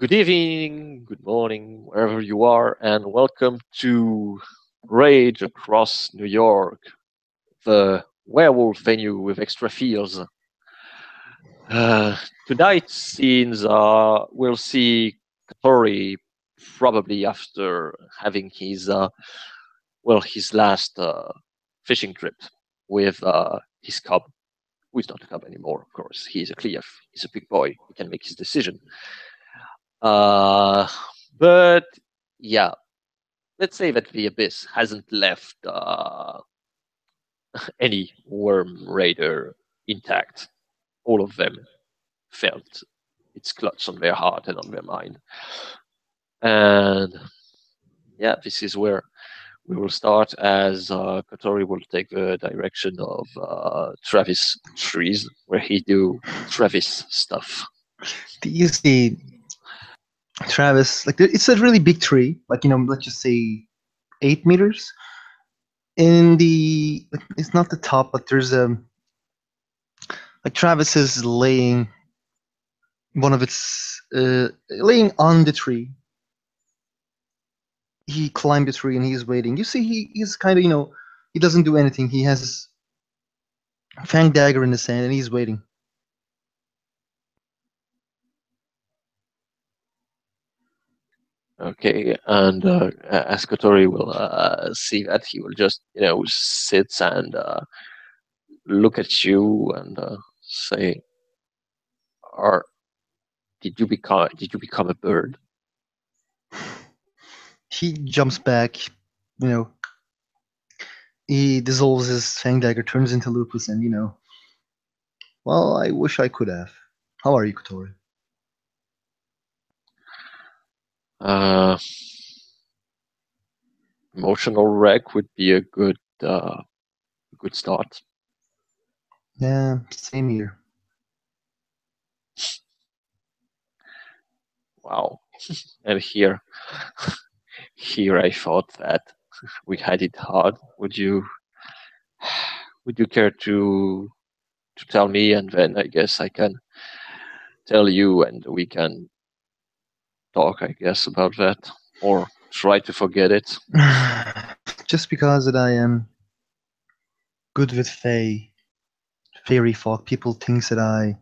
Good evening, good morning, wherever you are, and welcome to Rage Across New York, the werewolf venue with extra feels. Tonight's scenes we'll see Katori probably after having his last fishing trip with his cub, who is not a cub anymore, of course. He's a Cleef, he's a big boy, he can make his decision. Uh, but yeah, let's say that the Abyss hasn't left any worm raider intact. All of them felt its clutch on their heart and on their mind. And yeah, this is where we will start as Kotori will take the direction of Travis trees, where he do Travis stuff. Do you see Travis? Like it's a really big tree. Like let's just say 8 meters. In the it's not the top, but there's like Travis is laying one of its laying on the tree. He climbed the tree and he's waiting. You see, he's kind of he doesn't do anything. He has his fang dagger in the sand and he's waiting. Okay, and as Kotori will see that, he will just sit and look at you and say, "Are did you become a bird?" He jumps back, he dissolves his fang dagger, turns into Lupus, and well, I wish I could have. How are you, Kotori? Emotional wreck would be a good start. Yeah, same here. Wow. And here I thought that we had it hard. Would you care to tell me, and then I guess I can tell you, and we can talk, I guess, about that, or try to forget it. Just because that I am good with fairy folk, people think that I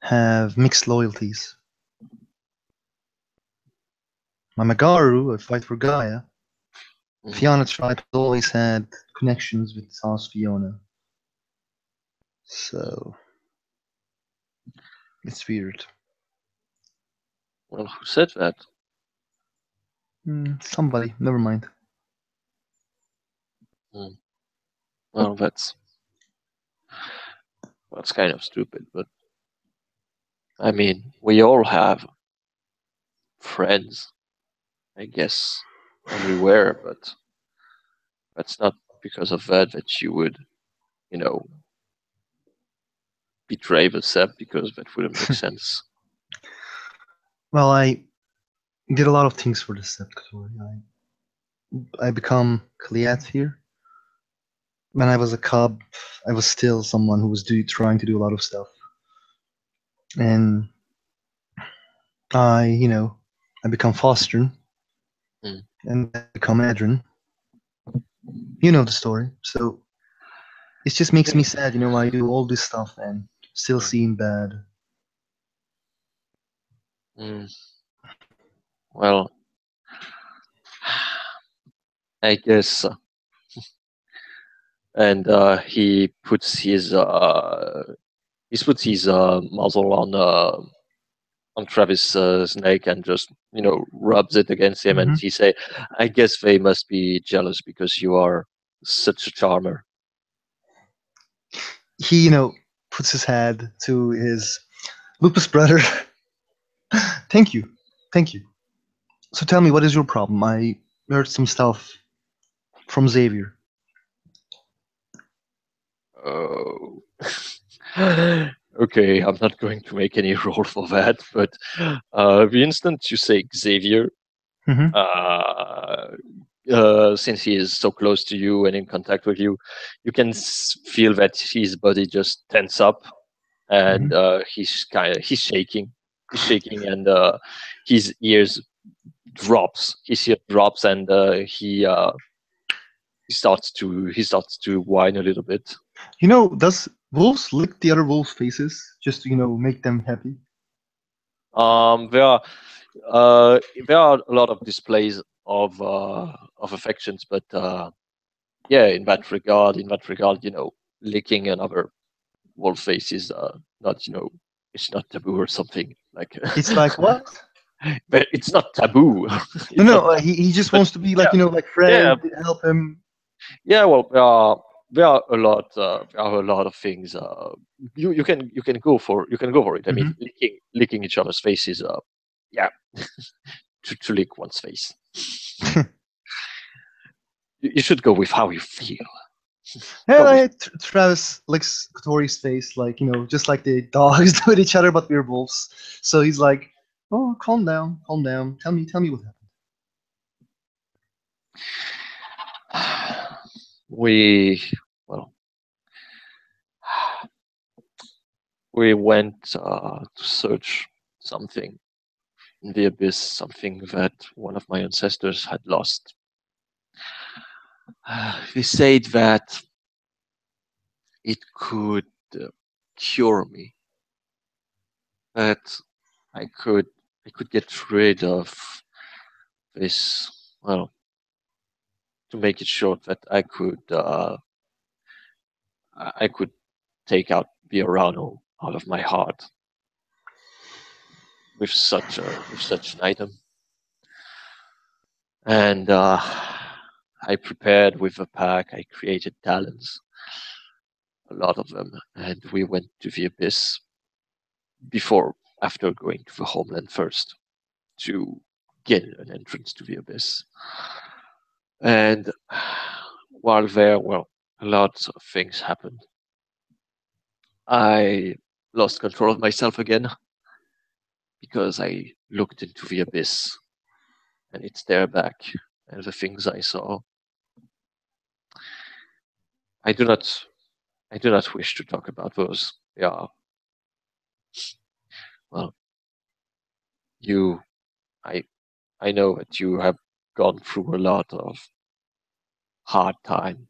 have mixed loyalties. I'm a Garu, I fight for Gaia. Fiona tribe has always had connections with House Fiona. So it's weird. Well, who said that? Somebody, never mind. Well, that's kind of stupid, but I mean, we all have friends, I guess, everywhere, but that's not because of that you would, betray the Sept, because that wouldn't make sense. Well, I did a lot of things for the Sept. I become Kaliathir. When I was a cub, I was still someone who was trying to do a lot of stuff. And I become Fostern. And I become Adrin. You know the story. So it just makes me sad, I do all this stuff and still seem bad. Well, I guess. And he puts his muzzle on Travis' neck and just rubs it against him, and he say, "I guess they must be jealous because you are such a charmer." He puts his head to his Lupus brother. Thank you. So tell me, what is your problem? I heard some stuff from Xavier. Oh. Okay, I'm not going to make any roll for that, but the instant you say Xavier, since he is so close to you and in contact with you, you can feel that his body just tense up, and he's shaking. shaking, and his ears drops. His ear drops, and he starts to whine a little bit. Does wolves lick the other wolves' faces just to, make them happy? Um, there are uh, there are a lot of displays of affections, but yeah, in that regard, licking another wolf face is not it's not taboo or something like. It's like what? But it's not taboo. No, It's not no. taboo. He just But wants to be yeah, like, like yeah, friend, help him. yeah. Well, there are a lot of things. You can go for it. I mean, Hmm. licking each other's faces. Yeah, to lick one's face. You should go with how you feel. Yeah, Go with. Travis licks Tori's face, like, just like the dogs do with each other, but we're wolves. So he's like, "Oh, calm down, calm down. Tell me what happened." We well, we went to search something in the abyss, something that one of my ancestors had lost. They said that it could cure me, that I could I could get rid of this. Well, to make it short, that I could take out Biorano out of my heart with such an item, and I prepared with a pack. I created talents, a lot of them, and we went to the abyss after going to the homeland first to get an entrance to the abyss. And while there, well, lots of things happened. I lost control of myself again because I looked into the abyss and it's there back. And the things I saw, I do not, I do not wish to talk about those. Yeah, well, you, I, I know that you have gone through a lot of hard time,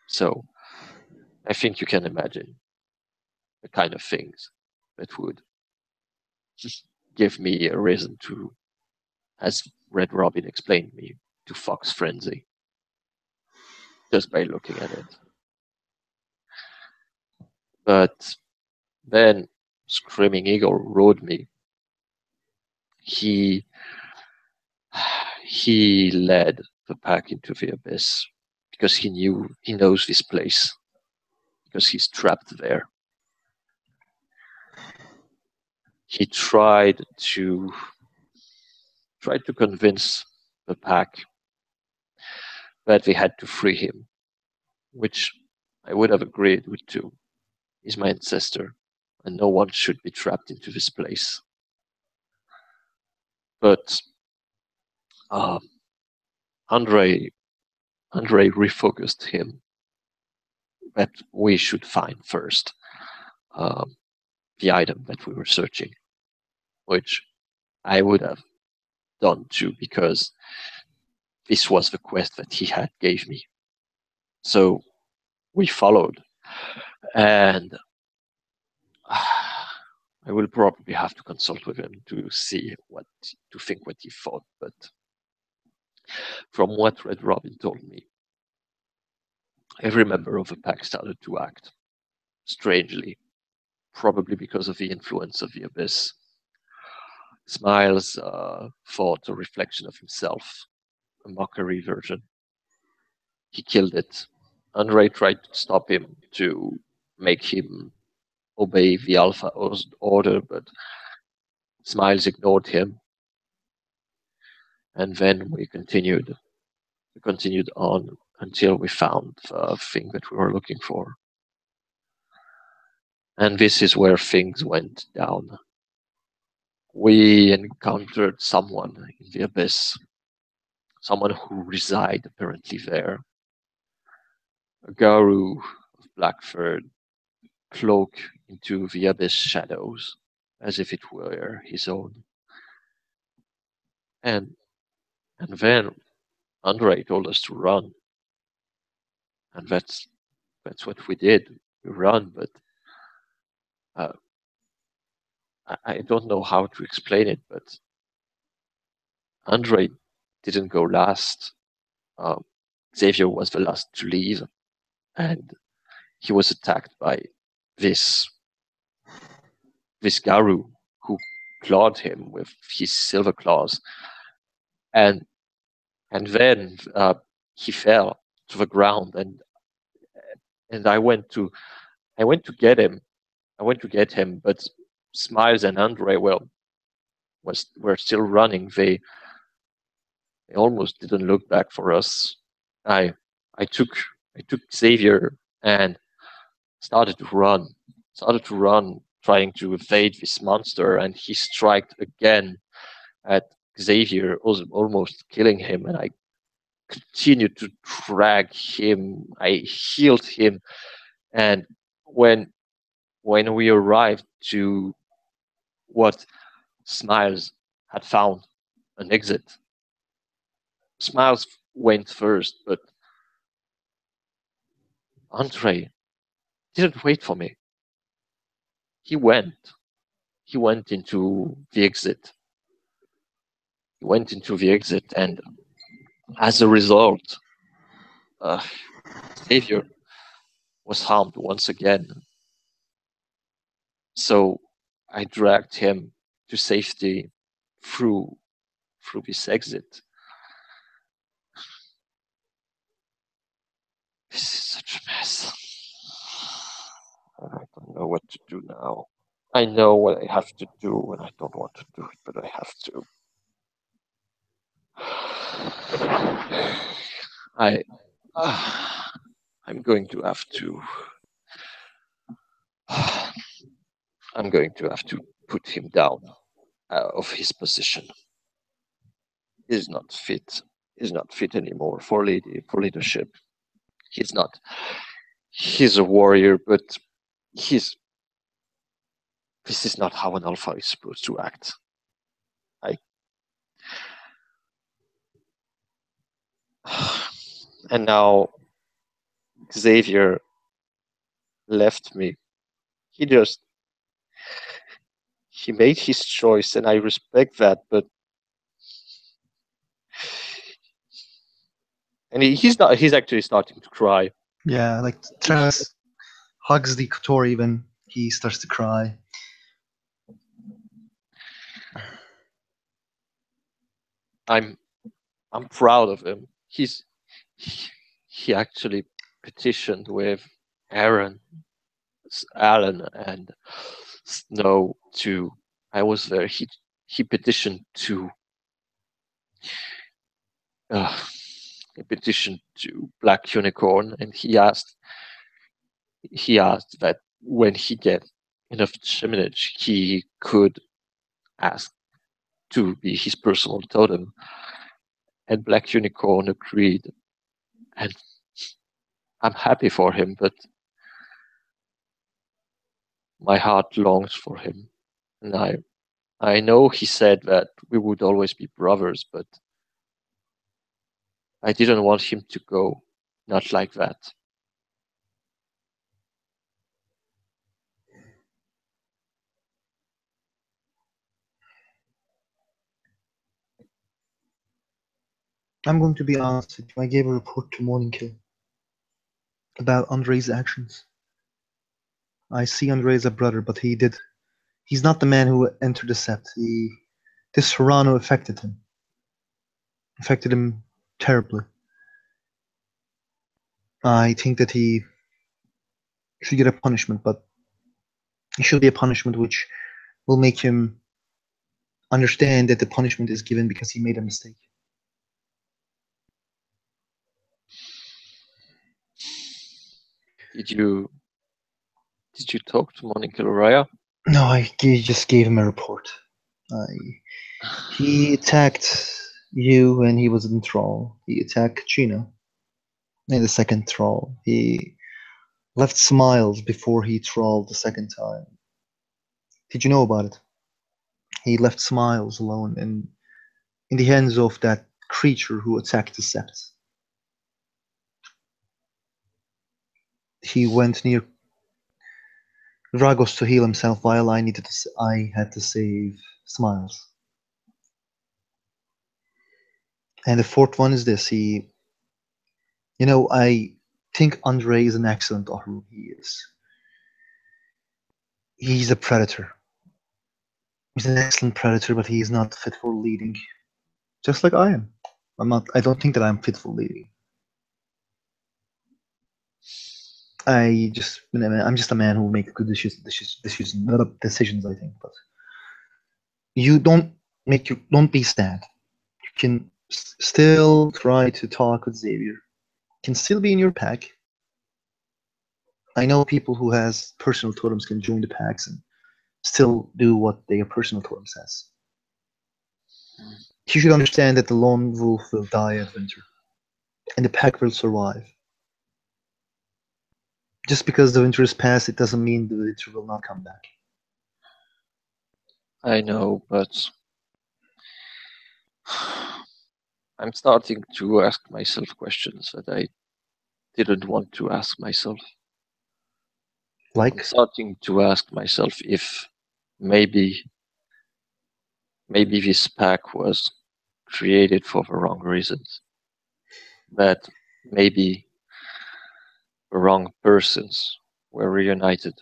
so I think you can imagine the kind of things that would give me a reason to, as Red Robin explained me, to fox frenzy just by looking at it. But then Screaming Eagle rode me. He he led the pack into the abyss because he knows this place because he's trapped there. He tried to convince the pack that they had to free him, which I would have agreed with too. He's my ancestor, and no one should be trapped into this place. But um, Andre refocused him that we should find first um, the item that we were searching, which I would have done too because this was the quest that he had gave me. So we followed, and I will probably have to consult with him to see to think what he thought. But from what Red Robin told me, every member of the pack started to act strangely, probably because of the influence of the abyss. Smiles thought a reflection of himself, a mockery version. He killed it. Andre tried to stop him to make him obey the Alpha order, but Smiles ignored him. And then we continued. We continued on until we found the thing that we were looking for. And this is where things went down. We encountered someone in the abyss, someone who reside apparently there. A Garu of Blackford cloak into the abyss shadows, as if it were his own. And then Andre told us to run, and that's what we did. We run, but uh, I don't know how to explain it, but Andre didn't go last. Xavier was the last to leave, and he was attacked by this Garu who clawed him with his silver claws, and then he fell to the ground, and I went to get him. But Smiles and Andre were still running. They almost didn't look back for us. I took Xavier and started to run, trying to evade this monster, and he struck again at Xavier, almost killing him, and I continued to drag him. I healed him, and when we arrived to what Smiles had found, an exit, Smiles went first, but Andre didn't wait for me. He went into the exit. And as a result, Xavier was harmed once again. So I dragged him to safety through this exit. This is such a mess. I don't know what to do now. I know what I have to do, and I don't want to do it, but I have to. I'm going to have to. I'm going to have to put him down of his position. He's not fit. He's not fit anymore for leadership. He's not. He's a warrior, but this is not how an alpha is supposed to act. And now Xavier left me. He made his choice, and I respect that, but and he's actually starting to cry. Yeah, like Travis hugs the Kotor even. He starts to cry. I'm proud of him. He actually petitioned with Alan and Snow to. I was there. He petitioned to. He petitioned to Black Unicorn, and he asked that when he get enough Sheminage, he could ask to be his personal totem. And Black Unicorn agreed. And I'm happy for him, but my heart longs for him. And I know he said that we would always be brothers, but I didn't want him to go, not like that. I'm going to be honest with you. I gave a report to Morning Kill about Andre's actions. I see Andre as a brother, but he's not the man who entered the set. This Serrano affected him terribly. I think that he should get a punishment, but it should be a punishment which will make him understand that the punishment is given because he made a mistake. Did you talk to Morning Kill Raya? No, I just gave him a report. He attacked you when he was in Thrall. He attacked Kachina in the second Thrall. He left Smiles before he trawled the second time. Did you know about it? He left Smiles alone in the hands of that creature who attacked the Sept. He went near Ragos to heal himself while I had to save Smiles. And the fourth one is this. I think Andre is an excellent Ahru. He's a predator. He's an excellent predator, but he's not fit for leading. Just like I am. I don't think that I'm fit for leading. I'm just a man who will make good decisions, I think. But you don't be sad. You can still try to talk with Xavier. Can still be in your pack. I know people who has personal totems can join the packs and still do what their personal totem says. You should understand that the lone wolf will die at winter, and the pack will survive. Just because the winter is past, it doesn't mean the winter will not come back. I know, but I'm starting to ask myself questions that I didn't want to ask myself. Like? I'm starting to ask myself if maybe this pack was created for the wrong reasons. That maybe the wrong persons were reunited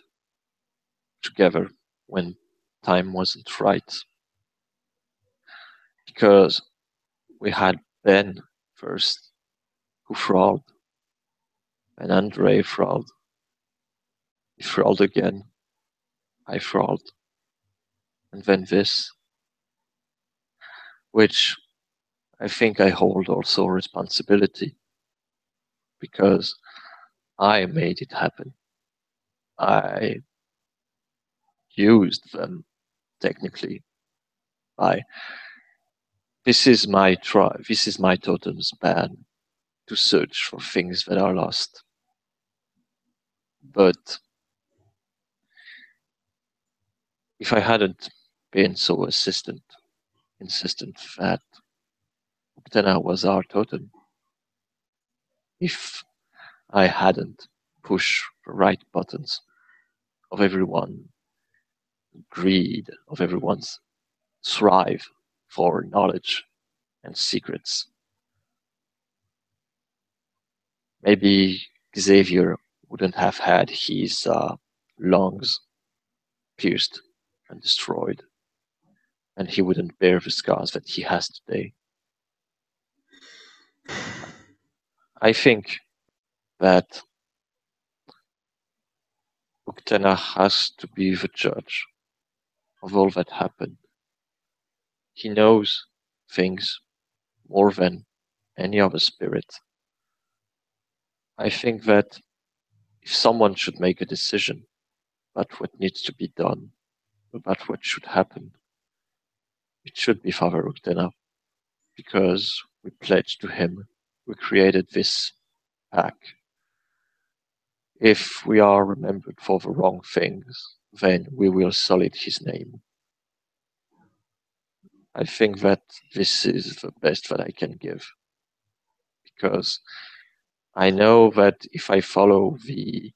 together when time wasn't right. Because we had Ben first, who fraud, and Andre fraud. He fraud again. I fraud. And then this, which I think I hold also responsibility, because I made it happen. I used them technically by this is my totem's ban to search for things that are lost. But if I hadn't been so insistent that Uktena was our totem, if I hadn't pushed the right buttons of everyone, greed of everyone's strive for knowledge and secrets, maybe Xavier wouldn't have had his lungs pierced and destroyed, and he wouldn't bear the scars that he has today. I think that Uktena has to be the judge of all that happened. He knows things more than any other spirit. I think that if someone should make a decision about what needs to be done, about what should happen, it should be Father Uktena, because we pledged to him, we created this pack. If we are remembered for the wrong things, then we will sully his name. I think that this is the best that I can give, because I know that if I follow the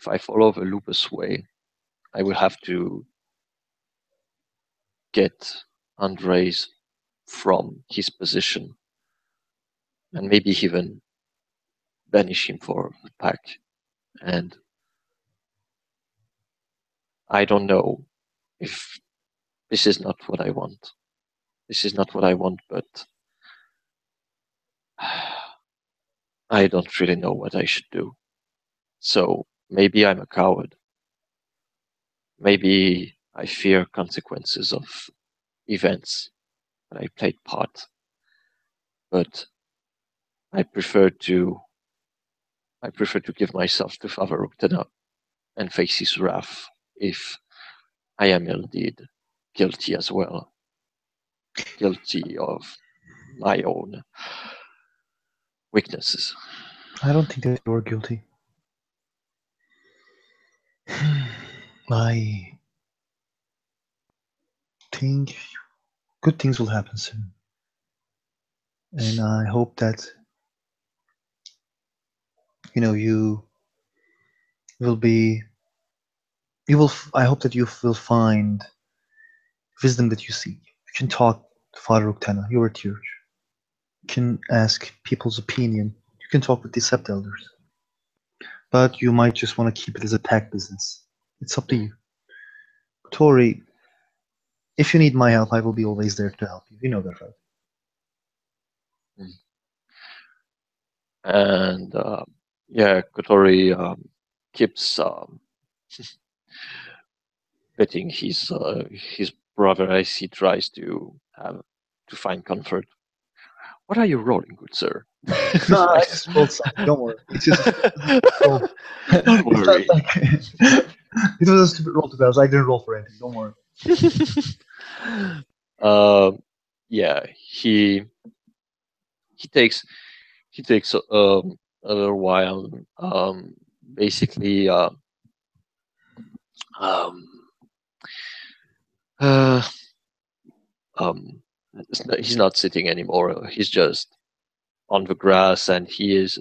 Lupus way, I will have to get Andres from his position and maybe even banish him for the pack. And I don't know if this is not what I want. This is not what I want, but I don't really know what I should do. So maybe I'm a coward. Maybe I fear consequences of events that I played part. But I prefer to give myself to Father Uktena and face his wrath if I am indeed guilty as well. Guilty of my own weaknesses. I don't think that you're guilty. think good things will happen soon, and I hope that you will be you will. I hope that you will find wisdom that you seek. You can talk to Father Uktana, you are at church. You can ask people's opinion. You can talk with the sept elders. But you might just want to keep it as a tech business. It's up to you. Tori, if you need my help, I will be always there to help you. You know that, right? And yeah, Kotori keeps petting his brother as he tries to find comfort. What are you rolling, good sir? No, I just rolled something. Don't worry. It's just a stupid roll. Don't It's not worry. like it was a stupid roll to be honest. I didn't roll for anything. Don't worry. Yeah, he takes a little while. Basically, um, uh, um, he's not sitting anymore. He's just on the grass, and he is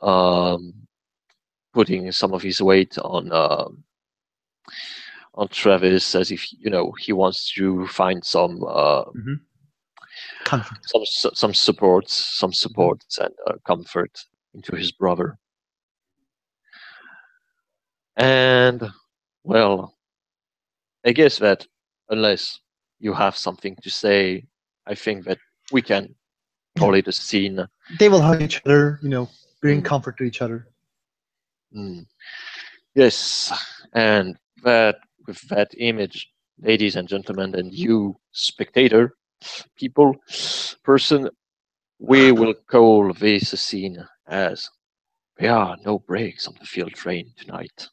um, putting some of his weight on Travis, as if he wants to find Comfort. some supports and comfort into his brother. And well, I guess that unless you have something to say, I think that we can call it a scene. They will hug each other, bring Mm. comfort to each other. Yes, and that with that image, ladies and gentlemen, and you spectator, person, we will call this a scene as there are no breaks on the field train tonight.